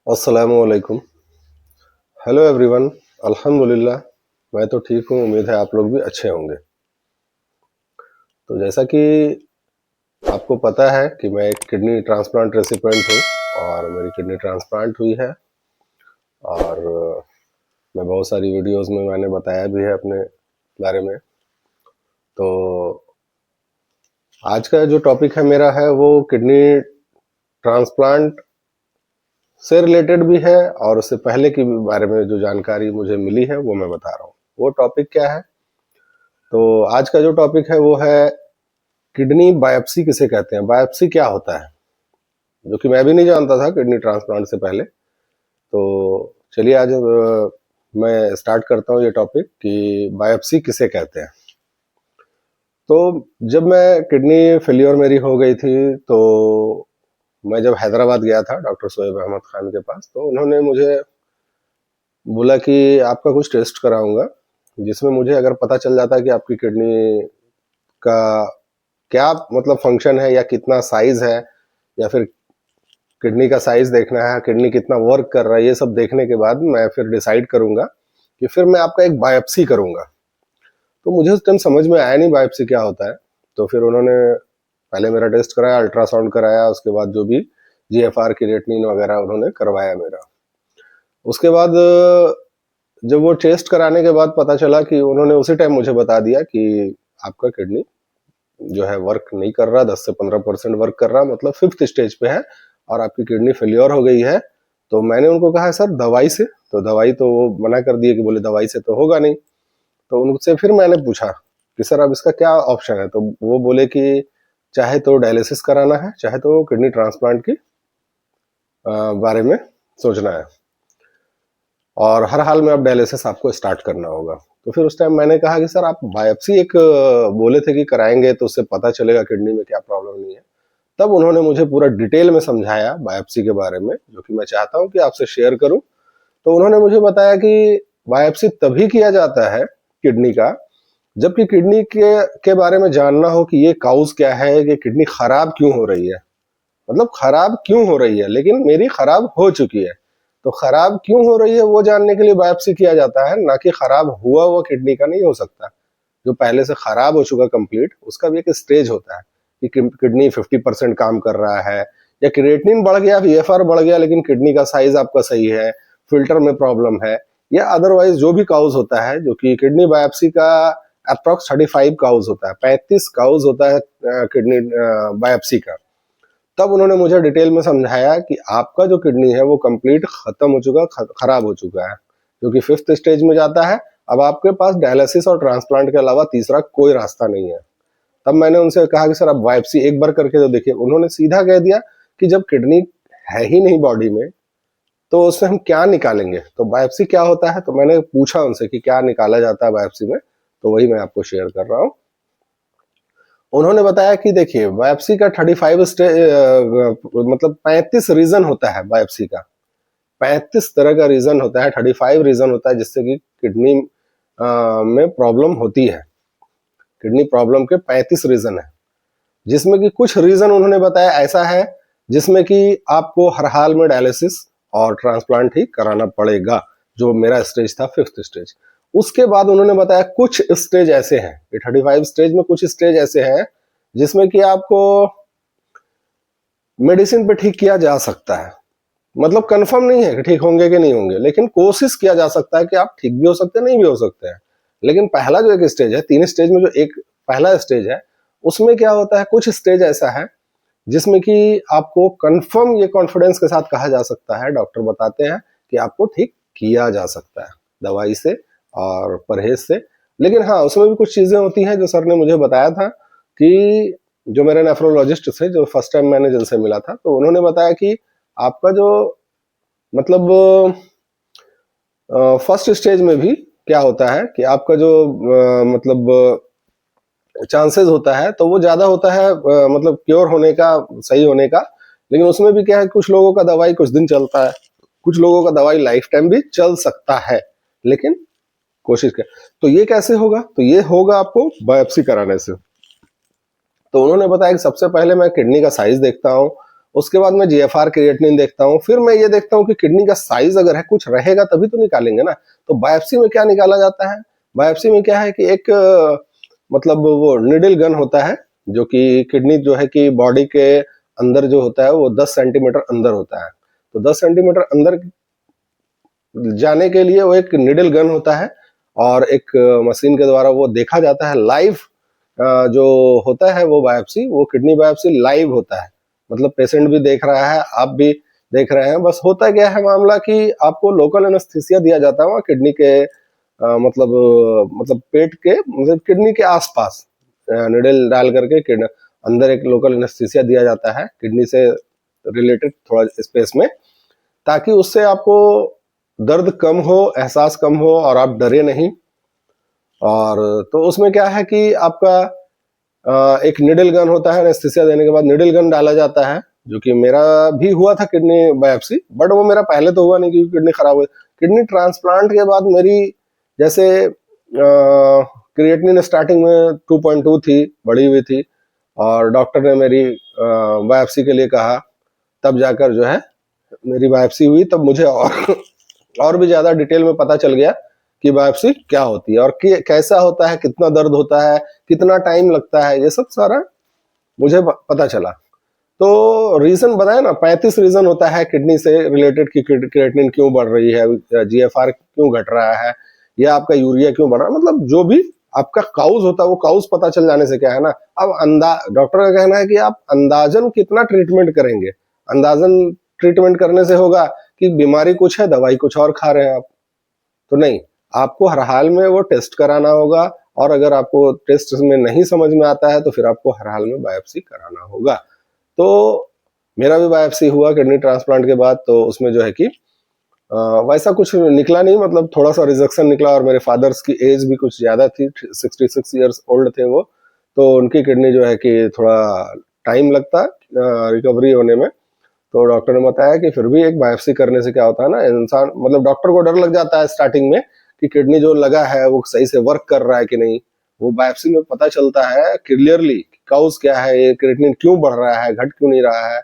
अस्सलामुअलैकुम। Hello everyone. अल्हम्दुलिल्लाह मैं तो ठीक हूँ, उम्मीद है आप लोग भी अच्छे होंगे। तो जैसा कि आपको पता है कि मैं एक किडनी ट्रांसप्लांट रेसिपिएंट हूँ और मेरी किडनी ट्रांसप्लांट हुई है और मैं बहुत सारी वीडियोस में मैंने बताया भी है अपने बारे में। तो आज का जो टॉपिक है मेरा है वो किडनी ट्रांसप्लांट से रिलेटेड भी है और उससे पहले के बारे में जो जानकारी मुझे मिली है वो मैं बता रहा हूँ। वो टॉपिक क्या है? तो आज का जो टॉपिक है वो है किडनी बायोप्सी किसे कहते हैं, बायोप्सी क्या होता है, जो कि मैं भी नहीं जानता था किडनी ट्रांसप्लांट से पहले। तो चलिए आज मैं स्टार्ट करता हूँ ये टॉपिक कि बायोप्सी किसे कहते हैं। तो जब मैं किडनी फेलियर मेरी हो गई थी तो मैं जब हैदराबाद गया था डॉक्टर शोएब अहमद खान के पास, तो उन्होंने मुझे बोला कि आपका कुछ टेस्ट कराऊंगा जिसमें मुझे अगर पता चल जाता है कि आपकी किडनी का क्या मतलब फंक्शन है या कितना साइज है, या फिर किडनी का साइज देखना है, किडनी कितना वर्क कर रहा है, ये सब देखने के बाद मैं फिर डिसाइड करूंगा कि फिर मैं आपका एक बायोप्सी करूंगा। तो मुझे उस टाइम समझ में आया नहीं बायोप्सी क्या होता है। तो फिर उन्होंने पहले मेरा टेस्ट कराया, अल्ट्रासाउंड कराया, उसके बाद जो भी जीएफआर क्रिएटिनिन वगैरह उन्होंने करवाया मेरा। उसके बाद जब वो टेस्ट कराने के बाद पता चला कि उन्होंने उसी टाइम मुझे बता दिया कि आपका किडनी जो है वर्क नहीं कर रहा, 10 से 15% वर्क कर रहा, मतलब 5th स्टेज पे है और आपकी किडनी फेलियर हो गई है। तो मैंने उनको कहा सर दवाई से, तो दवाई तो वो मना कर दिए कि बोले दवाई से तो होगा नहीं। तो उनसे फिर मैंने पूछा कि सर अब इसका क्या ऑप्शन है, तो वो बोले कि चाहे तो डायलिसिस कराना है, चाहे तो किडनी ट्रांसप्लांट की बारे में सोचना है, और हर हाल में अब डायलिसिस आपको स्टार्ट करना होगा। तो फिर उस टाइम मैंने कहा कि सर आप बायोप्सी एक बोले थे कि कराएंगे तो उससे पता चलेगा किडनी में क्या प्रॉब्लम नहीं है। तब उन्होंने मुझे पूरा डिटेल में समझाया बायोप्सी के बारे में, जो कि मैं चाहता हूं कि आपसे शेयर करूं। तो उन्होंने मुझे बताया कि बायोप्सी तभी किया जाता है किडनी का जबकि किडनी के बारे में जानना हो कि ये काउज क्या है, कि किडनी खराब क्यों हो रही है, मतलब खराब क्यों हो रही है, लेकिन मेरी खराब हो चुकी है। तो खराब क्यों हो रही है वो जानने के लिए बायोप्सी किया जाता है, ना कि खराब हुआ हुआ किडनी का नहीं हो सकता। जो पहले से खराब हो चुका कंप्लीट, उसका भी एक स्टेज होता है कि किडनी 50% काम कर रहा है, या क्रिएटिनिन बढ़ गया, वीएफआर बढ़ गया, लेकिन किडनी का साइज आपका सही है, फिल्टर में प्रॉब्लम है, या अदरवाइज जो भी काउज होता है, जो कि किडनी बायोप्सी का अप्रोक्स 35 काउज होता है, 35 काउज होता है किडनी बायोप्सी का। तब उन्होंने मुझे डिटेल में समझाया कि आपका जो किडनी है वो कंप्लीट खत्म हो चुका, खराब हो चुका है, जो कि 5th स्टेज में जाता है। अब आपके पास डायलिसिस और ट्रांसप्लांट के अलावा तीसरा कोई रास्ता नहीं है। तब मैंने उनसे कहा कि सर आप बायोप्सी एक बार करके तो देखिए। उन्होंने सीधा कह दिया कि जब किडनी है ही नहीं बॉडी में तो उससे हम क्या निकालेंगे, तो बायोप्सी क्या होता है। तो मैंने पूछा उनसे कि क्या निकाला जाता है बायोप्सी में, तो वही मैं आपको शेयर कर रहा हूँ। उन्होंने बताया कि देखिए बायोप्सी का 35 स्टेज मतलब 35 रीजन होता है बायोप्सी का, 35 तरह का रीजन होता है, 35 रीजन होता है जिससे कि किडनी में प्रॉब्लम होती है। किडनी प्रॉब्लम के 35 रीजन है, जिसमें कि कुछ रीजन उन्होंने बताया ऐसा है जिसमें कि आपको हर हाल में डायलिसिस और ट्रांसप्लांट ही कराना पड़ेगा, जो मेरा स्टेज था 5th स्टेज। उसके बाद उन्होंने बताया कुछ स्टेज ऐसे हैं, 35 स्टेज में कुछ स्टेज ऐसे हैं जिसमें कि आपको मेडिसिन पे ठीक किया जा सकता है। मतलब कंफर्म नहीं है कि ठीक होंगे कि नहीं होंगे, लेकिन कोशिश किया जा सकता है कि आप ठीक भी हो सकते हैं, नहीं भी हो सकते हैं। लेकिन पहला जो एक स्टेज है, 3 स्टेज में जो एक पहला स्टेज है, उसमें क्या होता है, कुछ स्टेज ऐसा है जिसमें कि आपको कंफर्म ये कॉन्फिडेंस के साथ कहा जा सकता है, डॉक्टर बताते हैं कि आपको ठीक किया जा सकता है दवाई से और परहेज से। लेकिन हाँ, उसमें भी कुछ चीजें होती हैं जो सर ने मुझे बताया था कि जो मेरे नेफ्रोलॉजिस्ट थे, जो फर्स्ट टाइम मैंने जिनसे मिला था, तो उन्होंने बताया कि आपका जो मतलब फर्स्ट स्टेज में भी क्या होता है कि आपका जो मतलब चांसेस होता है तो वो ज्यादा होता है मतलब क्योर होने का, सही होने का। लेकिन उसमें भी क्या है, कुछ लोगों का दवाई कुछ दिन चलता है, कुछ लोगों का दवाई लाइफ टाइम भी चल सकता है, लेकिन कोशिश कर। तो ये कैसे होगा, तो ये होगा आपको बायोप्सी कराने से। तो उन्होंने बताया कि सबसे पहले मैं किडनी का साइज देखता हूँ, उसके बाद मैं जीएफआर क्रिएटिनिन देखता हूँ, फिर मैं ये देखता हूँ कि किडनी का साइज अगर है कुछ रहेगा तभी तो निकालेंगे ना। तो बायोप्सी में क्या निकाला जाता है, बायोप्सी में क्या है कि एक मतलब वो निडल गन होता है जो कि किडनी जो है कि बॉडी के अंदर जो होता है वो 10 सेंटीमीटर अंदर होता है। तो 10 सेंटीमीटर अंदर जाने के लिए वो एक निडल गन होता है और एक मशीन के द्वारा वो देखा जाता है लाइव। जो होता है वो बायोप्सी, वो किडनी बायोप्सी लाइव होता है, मतलब पेशेंट भी देख रहा है, आप भी देख रहे हैं। बस होता क्या है मामला कि आपको लोकल एनेस्थीसिया दिया जाता है वहाँ किडनी के मतलब पेट के मतलब किडनी के आसपास निडल डाल करके अंदर एक लोकल एनेस्थीसिया दिया जाता है किडनी से रिलेटेड थोड़ा स्पेस में, ताकि उससे आपको दर्द कम हो, एहसास कम हो और आप डरे नहीं। और तो उसमें क्या है कि आपका एक निडल गन होता है, एनेस्थीसिया देने के बाद निडल गन डाला जाता है, जो कि मेरा भी हुआ था किडनी बायोप्सी, बट वो मेरा पहले तो हुआ नहीं क्योंकि किडनी खराब हुई। किडनी ट्रांसप्लांट के बाद मेरी जैसे क्रिएटिनिन स्टार्टिंग में 2.2 थी, बढ़ी हुई थी, और डॉक्टर ने मेरी बायोप्सी के लिए कहा, तब जाकर जो है मेरी बायोप्सी हुई। तब मुझे और भी ज्यादा डिटेल में पता चल गया कि बायोप्सी क्या होती है और कैसा होता है, कितना दर्द होता है, कितना टाइम लगता है, ये सब सारा मुझे पता चला। तो रीजन बताया ना, 35 रीजन होता है किडनी से रिलेटेड कि क्रिएटिनिन क्यों बढ़ रही है, जीएफआर क्यों घट रहा है, या आपका यूरिया क्यों बढ़ रहा है, मतलब जो भी आपका काउज होता है वो काउज पता चल जाने से क्या है ना, अब डॉक्टर का कहना है कि आप अंदाजन कितना ट्रीटमेंट करेंगे। अंदाजन ट्रीटमेंट करने से होगा कि बीमारी कुछ है, दवाई कुछ और खा रहे हैं आप, तो नहीं, आपको हर हाल में वो टेस्ट कराना होगा, और अगर आपको टेस्ट में नहीं समझ में आता है तो फिर आपको हर हाल में बायोप्सी कराना होगा। तो मेरा भी बायोप्सी हुआ किडनी ट्रांसप्लांट के बाद, तो उसमें जो है कि वैसा कुछ निकला नहीं, मतलब थोड़ा सा रिजेक्शन निकला, और मेरे फादर्स की एज भी कुछ ज्यादा थी, 66 ईयर्स ओल्ड थे वो, तो उनकी किडनी जो है कि थोड़ा टाइम लगता है रिकवरी होने में। तो डॉक्टर ने बताया कि फिर भी एक बायोप्सी करने से क्या होता है ना, इंसान मतलब डॉक्टर को डर लग जाता है स्टार्टिंग में कि किडनी जो लगा है वो सही से वर्क कर रहा है कि नहीं। वो बायोप्सी में पता चलता है क्लियरली काउज क्या है, ये क्रिएटिनिन क्यों बढ़ रहा है, घट क्यों नहीं रहा है,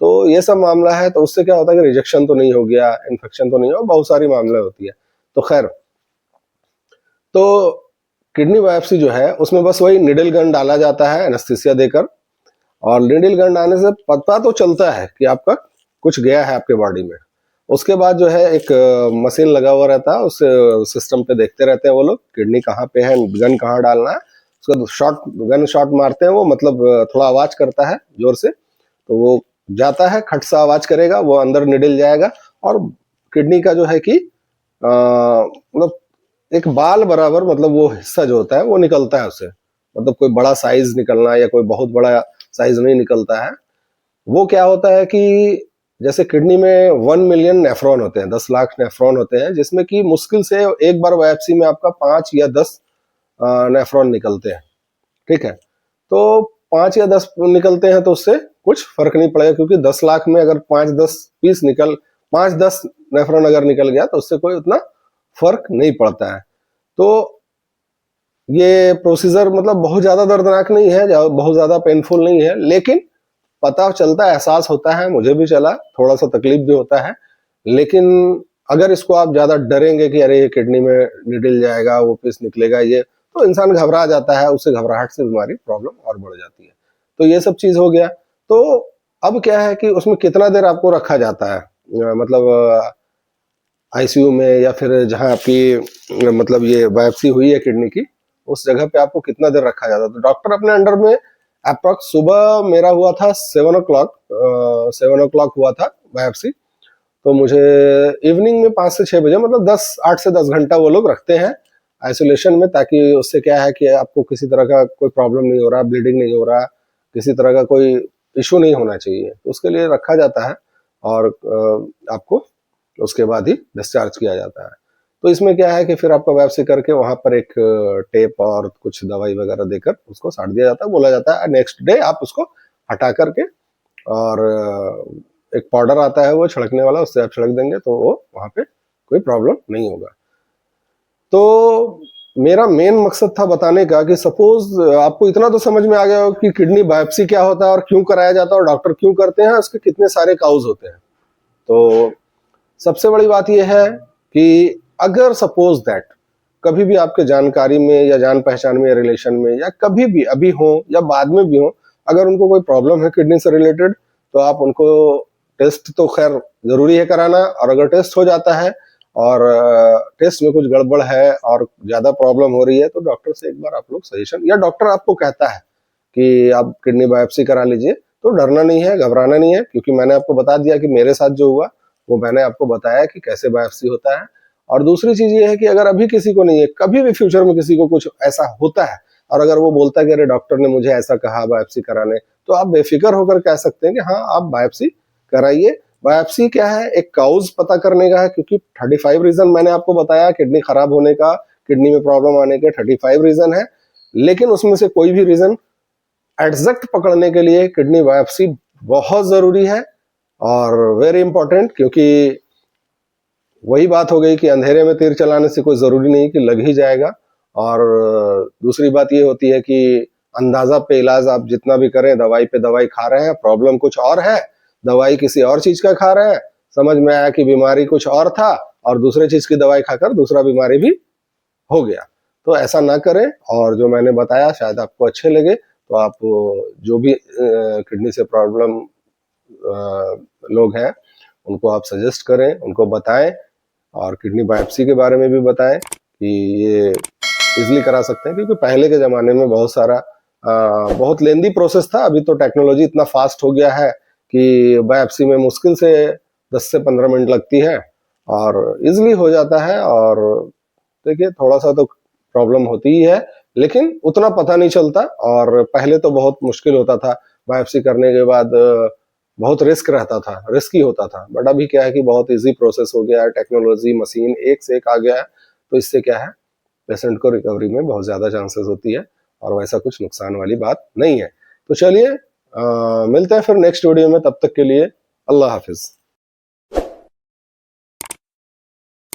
तो ये सब मामला है। तो उससे क्या होता है कि रिजेक्शन तो नहीं हो गया, इन्फेक्शन तो नहीं हो, बहुत सारी मामले होती है। तो खैर, तो किडनी बायोप्सी जो है उसमें बस वही निडल गन डाला जाता है एनेस्थीसिया देकर, और निडल गन डालने से पता तो चलता है कि आपका कुछ गया है आपके बॉडी में। उसके बाद जो है एक मशीन लगा हुआ रहता है, उस सिस्टम पे देखते रहते हैं वो लोग किडनी कहाँ पे है, गन कहाँ डालना है, उसका शॉट गन शॉट मारते हैं वो, मतलब थोड़ा आवाज करता है जोर से, तो वो जाता है, खट सा आवाज करेगा, वो अंदर निडल जाएगा, और किडनी का जो है कि मतलब एक बाल बराबर, मतलब वो हिस्सा जो होता है वो निकलता है उससे, मतलब कोई बड़ा साइज निकलना या कोई बहुत बड़ा साइज नहीं निकलता है। वो क्या होता है कि जैसे किडनी में 1 मिलियन नेफ्रॉन होते हैं, 10 लाख नेफ्रॉन होते हैं, जिसमें कि मुश्किल से एक बार बायोप्सी में आपका 5 या 10 नेफ्रॉन निकलते हैं। ठीक है, तो 5 या 10 निकलते हैं तो उससे कुछ फर्क नहीं पड़ेगा, क्योंकि 10 लाख में अगर 5-10 पीस 5-10 नेफ्रॉन अगर निकल गया तो उससे कोई उतना फर्क नहीं पड़ता है। तो ये प्रोसीजर मतलब बहुत ज्यादा दर्दनाक नहीं है, बहुत ज्यादा पेनफुल नहीं है, लेकिन पता चलता है, एहसास होता है, मुझे भी चला, थोड़ा सा तकलीफ भी होता है। लेकिन अगर इसको आप ज्यादा डरेंगे कि अरे ये किडनी में निडल जाएगा, वो पीस निकलेगा, ये तो इंसान घबरा जाता है, उससे घबराहट से बीमारी प्रॉब्लम और बढ़ जाती है। तो ये सब चीज हो गया। तो अब क्या है कि उसमें कितना देर आपको रखा जाता है, मतलब आईसीयू में, या फिर जहां आपकी मतलब ये बायोप्सी हुई है किडनी की, उस जगह पे आपको कितना देर रखा जाता है। तो डॉक्टर अपने अंडर में अप्रॉक्स, सुबह मेरा हुआ था 7 o'clock हुआ था बायोप्सी, तो मुझे इवनिंग में 5 से 6 बजे, मतलब 8 से 10 घंटा वो लोग रखते हैं आइसोलेशन में, ताकि उससे क्या है कि आपको किसी तरह का कोई प्रॉब्लम नहीं हो रहा, ब्लीडिंग नहीं हो रहा, किसी तरह का कोई इशू नहीं होना चाहिए, तो उसके लिए रखा जाता है, और आपको उसके बाद ही डिस्चार्ज किया जाता है। तो इसमें क्या है कि फिर आपका बायोप्सी करके वहां पर एक टेप और कुछ दवाई वगैरह देकर उसको साट दिया जाता है, बोला जाता है नेक्स्ट डे आप उसको हटा करके, और एक पाउडर आता है वो छिड़कने वाला, उससे आप छिड़क देंगे तो वो वहां पे कोई प्रॉब्लम नहीं होगा। तो मेरा मेन मकसद था बताने का कि सपोज आपको इतना तो समझ में आ गया हो कि किडनी बायोप्सी क्या होता है और क्यों कराया जाता है और डॉक्टर क्यों करते हैं, उसके कितने सारे काउज होते हैं। तो सबसे बड़ी बात यह है कि अगर सपोज दैट कभी भी आपके जानकारी में या जान पहचान में या रिलेशन में या कभी भी अभी हो या बाद में भी हो, अगर उनको कोई प्रॉब्लम है किडनी से रिलेटेड, तो आप उनको टेस्ट तो खैर जरूरी है कराना, और अगर टेस्ट हो जाता है और टेस्ट में कुछ गड़बड़ है और ज्यादा प्रॉब्लम हो रही है तो डॉक्टर से एक बार आप लोग सजेशन, या डॉक्टर आपको कहता है कि आप किडनी बायोप्सी करा लीजिए, तो डरना नहीं है, घबराना नहीं है, क्योंकि मैंने आपको बता दिया कि मेरे साथ जो हुआ वो मैंने आपको बताया कि कैसे बायोप्सी होता है। और दूसरी चीज ये है कि अगर अभी किसी को नहीं है, कभी भी फ्यूचर में किसी को कुछ ऐसा होता है और अगर वो बोलता है कि अरे डॉक्टर ने मुझे ऐसा कहा बायोप्सी कराने, तो आप बेफिक्र होकर कह सकते हैं कि हाँ आप बायोप्सी कराइए। बायोप्सी क्या है, एक काउज पता करने का है, क्योंकि 35 रीजन मैंने आपको बताया किडनी खराब होने का, किडनी में प्रॉब्लम आने के 35 रीजन है, लेकिन उसमें से कोई भी रीजन एग्जैक्ट पकड़ने के लिए किडनी बायोप्सी बहुत जरूरी है और वेरी इंपॉर्टेंट। क्योंकि वही बात हो गई कि अंधेरे में तीर चलाने से कोई जरूरी नहीं कि लग ही जाएगा, और दूसरी बात ये होती है कि अंदाजा पे इलाज आप जितना भी करें, दवाई पे दवाई खा रहे हैं, प्रॉब्लम कुछ और है, दवाई किसी और चीज का खा रहे हैं, समझ में आया कि बीमारी कुछ और था और दूसरे चीज की दवाई खाकर दूसरा बीमारी भी हो गया। तो ऐसा ना करें, और जो मैंने बताया शायद आपको अच्छे लगे, तो आप जो भी किडनी से प्रॉब्लम लोग हैं उनको आप सजेस्ट करें, उनको बताएं, और किडनी बायोप्सी के बारे में भी बताएं कि ये इजीली करा सकते हैं, क्योंकि पहले के ज़माने में बहुत सारा बहुत लेंदी प्रोसेस था। अभी तो टेक्नोलॉजी इतना फास्ट हो गया है कि बायोप्सी में मुश्किल से 10 से 15 मिनट लगती है और इजीली हो जाता है। और देखिए थोड़ा सा तो प्रॉब्लम होती ही है, लेकिन उतना पता नहीं चलता, और पहले तो बहुत मुश्किल होता था, बायोप्सी करने के बाद बहुत रिस्क रहता था, रिस्की होता था। बट अभी क्या है कि बहुत इजी प्रोसेस हो गया है, टेक्नोलॉजी मशीन एक से एक आ गया है, तो इससे क्या है पेशेंट को रिकवरी में बहुत ज़्यादा चांसेस होती है और वैसा कुछ नुकसान वाली बात नहीं है। तो चलिए मिलते हैं फिर नेक्स्ट वीडियो में, तब तक के लिए अल्लाह हाफिज़।